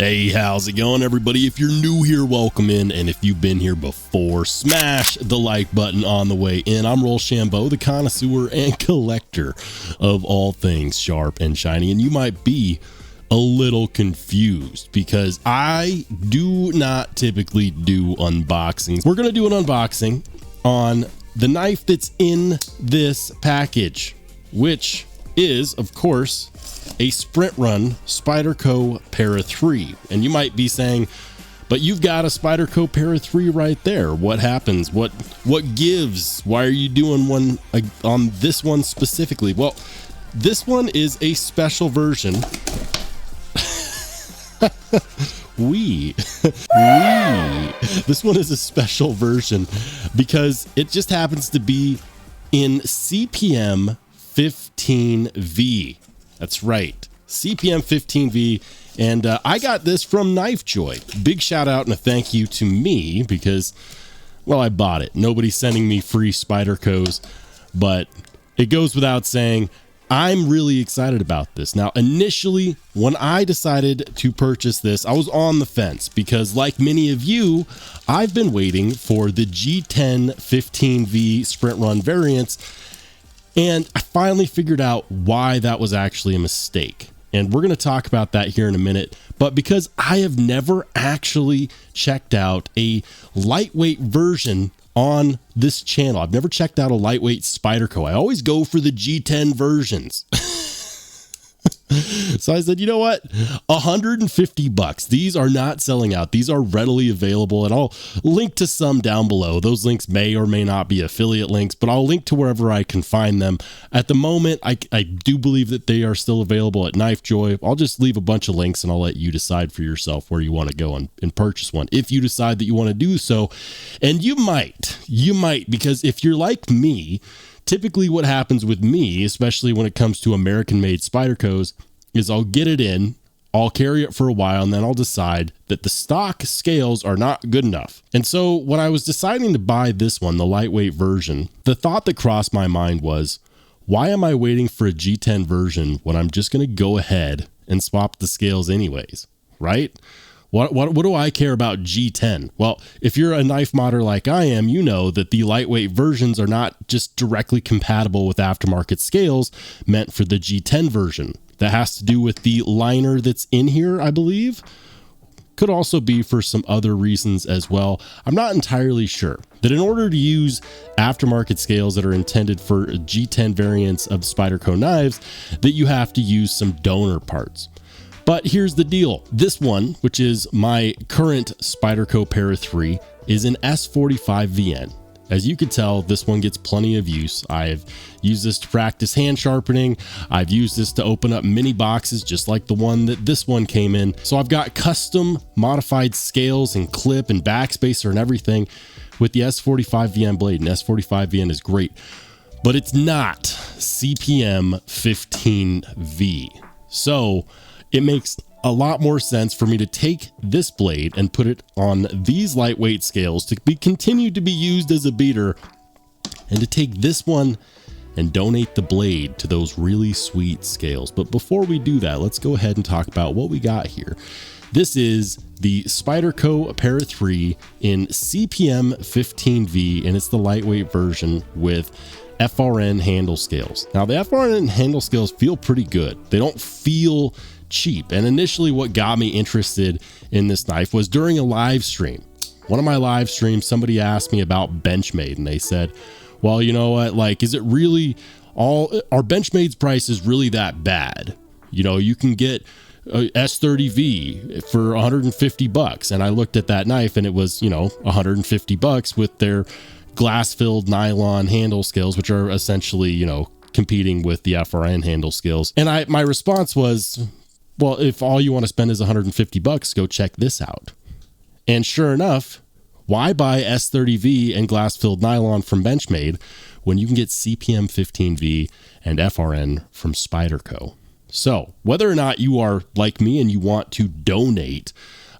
Hey, how's it going, everybody? If you're new here, welcome in, and if you've been here before, smash the like button on the way in. I'm Rollshambo, the connoisseur and collector of all things sharp and shiny, and you might be a little confused because I do not typically do unboxings. We're going to do an unboxing on the knife that's in this package, which is, of course, a sprint run Spyderco Para 3. And you might be saying, but you've got a Spyderco Para 3 right there. What happens? What gives? Why are you doing one on this one specifically? Well, this one is a special version. This one is a special version because it just happens to be in CPM 15V. That's right, CPM 15V, and I got this from Knife Joy. Big shout out and a thank you to me because, well, I bought it. Nobody's sending me free Spydercos, but it goes without saying, I'm really excited about this. Now, initially, when I decided to purchase this, I was on the fence because, like many of you, I've been waiting for the G10 15V sprint run variants. And I finally figured out why that was actually a mistake. And we're going to talk about that here in a minute. But because I have never actually checked out a lightweight version on this channel, I've never checked out a lightweight Spyderco. I always go for the G10 versions. So I said, you know what? $150. These are not selling out. These are readily available, and I'll link to some down below. Those links may or may not be affiliate links, but I'll link to wherever I can find them. At the moment, I do believe that they are still available at Knife Joy. I'll just leave a bunch of links, and I'll let you decide for yourself where you want to go and purchase one, if you decide that you want to do so. And you might, because if you're like me, typically what happens with me, especially when it comes to American-made Spydercos, is I'll get it in, I'll carry it for a while, and then I'll decide that the stock scales are not good enough. And so when I was deciding to buy this one, the lightweight version, the thought that crossed my mind was, why am I waiting for a G10 version when I'm just going to go ahead and swap the scales anyways, right? What do I care about G10? Well, if you're a knife modder like I am, you know that the lightweight versions are not just directly compatible with aftermarket scales meant for the G10 version. That has to do with the liner that's in here, I believe. Could also be for some other reasons as well. I'm not entirely sure. That in order to use aftermarket scales that are intended for G10 variants of Spyderco knives, that you have to use some donor parts. But here's the deal. This one, which is my current Spyderco Para 3, is an S45VN. As you can tell, this one gets plenty of use. I've used this to practice hand sharpening. I've used this to open up mini boxes, just like the one that this one came in. So I've got custom modified scales and clip and backspacer and everything with the S45VN blade, and S45VN is great, but it's not CPM 15V. So it makes a lot more sense for me to take this blade and put it on these lightweight scales to be continued to be used as a beater, and to take this one and donate the blade to those really sweet scales. But before we do that, let's go ahead and talk about what we got here. This is the Spyderco Para 3 in CPM 15V, and it's the lightweight version with FRN handle scales. Now, the FRN handle scales feel pretty good. They don't feel cheap. And initially what got me interested in this knife was during a live stream. One of my live streams, somebody asked me about Benchmade, and they said, well, you know what, like, is it really are Benchmade's prices really that bad? You know, you can get a S30V for $150. And I looked at that knife and it was, you know, $150 with their glass filled nylon handle scales, which are essentially, you know, competing with the FRN handle scales. And my response was, well, if all you want to spend is $150, go check this out. And sure enough, why buy S30V and glass-filled nylon from Benchmade when you can get CPM 15V and FRN from Spyderco? So whether or not you are like me and you want to donate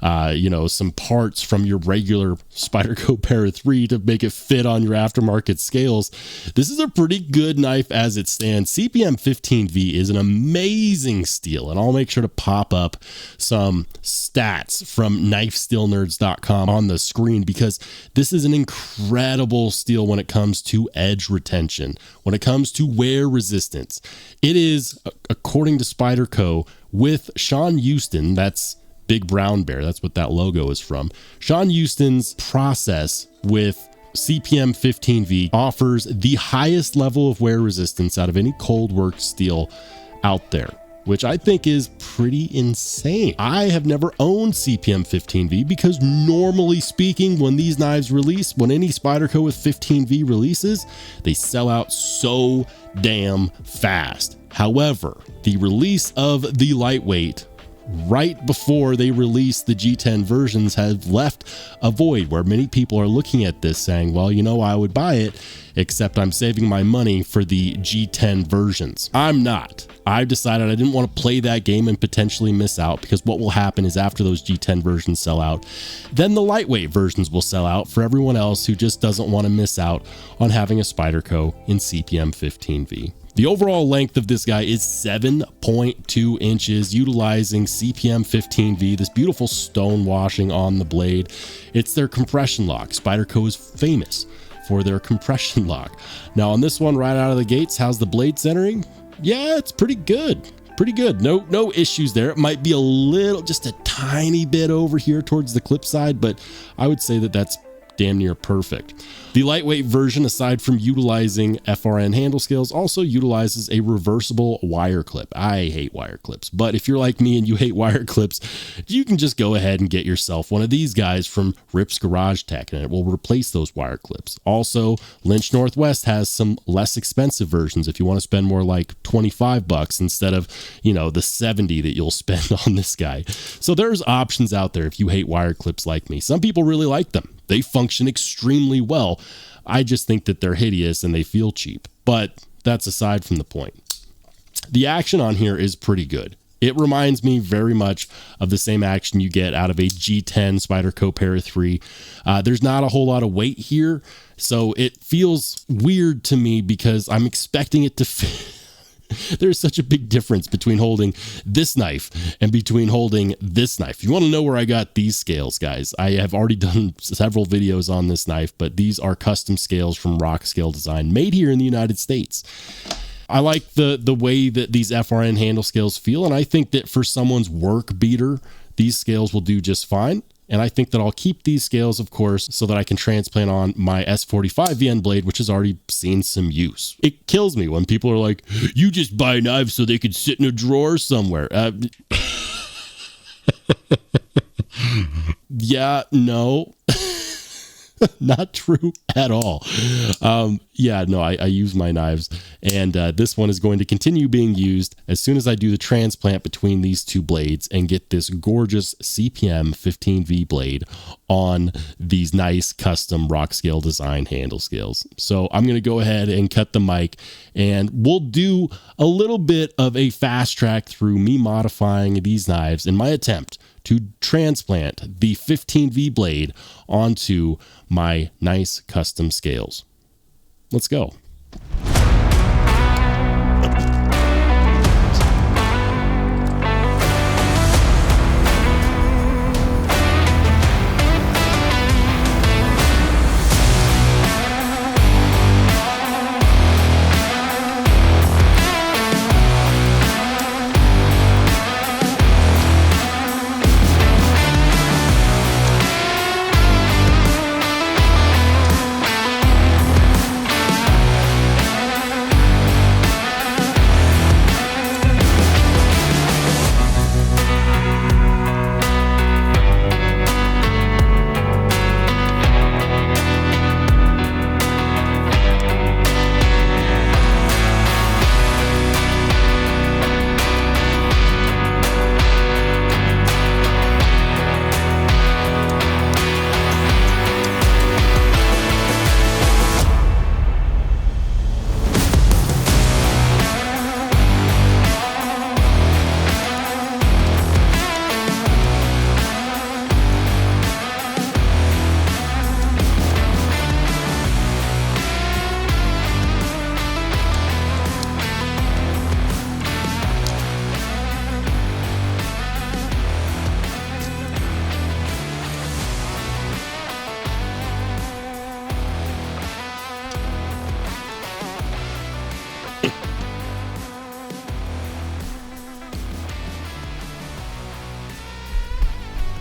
some parts from your regular Spyderco Para 3 to make it fit on your aftermarket scales. This is a pretty good knife as it stands. CPM 15V is an amazing steel, and I'll make sure to pop up some stats from knifesteelnerds.com on the screen, because this is an incredible steel when it comes to edge retention, when it comes to wear resistance. It is, according to Spyderco, with Sean Houston, that's Big Brown Bear, that's what that logo is from. Sean Houston's process with CPM 15V offers the highest level of wear resistance out of any cold work steel out there, which I think is pretty insane. I have never owned CPM 15V because, normally speaking, when these knives release, when any Spyderco with 15V releases, they sell out so damn fast. However, the release of the lightweight right before they release the G10 versions have left a void where many people are looking at this saying, well, I would buy it, except I'm saving my money for the G10 versions. I'm not. I've decided I didn't want to play that game and potentially miss out, because what will happen is after those G10 versions sell out, then the lightweight versions will sell out for everyone else who just doesn't want to miss out on having a Spyderco in CPM 15V. The overall length of this guy is 7.2 inches, utilizing CPM 15V, this beautiful stone washing on the blade. It's their compression lock. Spyderco is famous for their compression lock. Now on this one, right out of the gates, how's the blade centering? Yeah, it's pretty good. Pretty good. No issues there. It might be a little, just a tiny bit over here towards the clip side, but I would say that that's damn near perfect. The lightweight version, aside from utilizing FRN handle scales, also utilizes a reversible wire clip. I hate wire clips, but if you're like me and you hate wire clips, you can just go ahead and get yourself one of these guys from Rip's Garage Tech, and it will replace those wire clips. Also, Lynch Northwest has some less expensive versions if you want to spend more like 25 bucks instead of, the 70 that you'll spend on this guy. So there's options out there if you hate wire clips like me. Some people really like them. They function extremely well. I just think that they're hideous and they feel cheap, but that's aside from the point. The action on here is pretty good. It reminds me very much of the same action you get out of a G10 Spyderco Para 3. There's not a whole lot of weight here, so it feels weird to me because I'm expecting it to fit. There's such a big difference between holding this knife and between holding this knife. If you want to know where I got these scales, guys, I have already done several videos on this knife, but these are custom scales from Rock Scale Design, made here in the United States. I like the way that these FRN handle scales feel, and I think that for someone's work beater, these scales will do just fine. And I think that I'll keep these scales, of course, so that I can transplant on my S45 VN blade, which has already seen some use. It kills me when people are like, you just buy knives so they could sit in a drawer somewhere. Yeah, no. Not true at all. I use my knives, and this one is going to continue being used as soon as I do the transplant between these two blades and get this gorgeous CPM 15V blade on these nice custom Rock Scale Design handle scales. So I'm going to go ahead and cut the mic, and we'll do a little bit of a fast track through me modifying these knives in my attempt to transplant the 15V blade onto my nice custom scales. Let's go.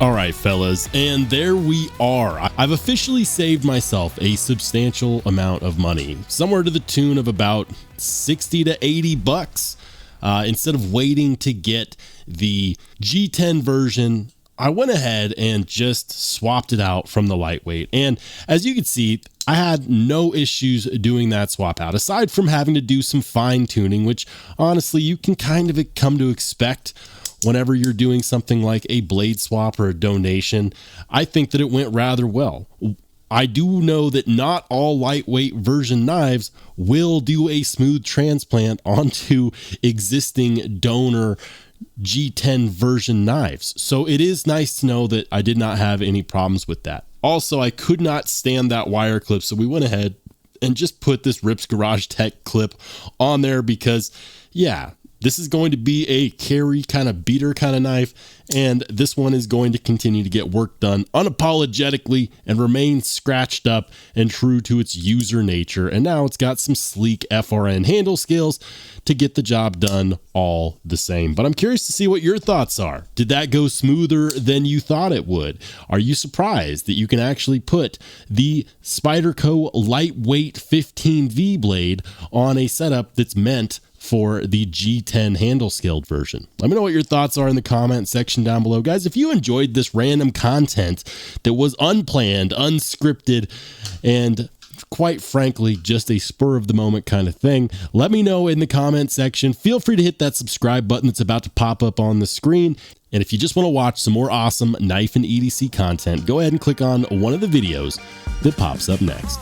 All right, fellas, and there we are. I've officially saved myself a substantial amount of money, somewhere to the tune of about 60 to 80 bucks. Instead of waiting to get the G10 version, I went ahead and just swapped it out from the lightweight. And as you can see, I had no issues doing that swap out, aside from having to do some fine tuning, which honestly you can kind of come to expect whenever you're doing something like a blade swap or a donation. I think that it went rather well. I do know that not all lightweight version knives will do a smooth transplant onto existing donor G10 version knives. So it is nice to know that I did not have any problems with that. Also, I could not stand that wire clip, so we went ahead and just put this Rips Garage Tech clip on there because, yeah, this is going to be a carry kind of beater kind of knife, and this one is going to continue to get work done unapologetically and remain scratched up and true to its user nature. And now it's got some sleek FRN handle scales to get the job done all the same. But I'm curious to see what your thoughts are. Did that go smoother than you thought it would? Are you surprised that you can actually put the Spyderco lightweight 15V blade on a setup that's meant for the G10 handle scaled version? Let me know what your thoughts are in the comment section down below. Guys, if you enjoyed this random content that was unplanned, unscripted, and quite frankly, just a spur of the moment kind of thing, let me know in the comment section. Feel free to hit that subscribe button that's about to pop up on the screen. And if you just want to watch some more awesome knife and EDC content, go ahead and click on one of the videos that pops up next.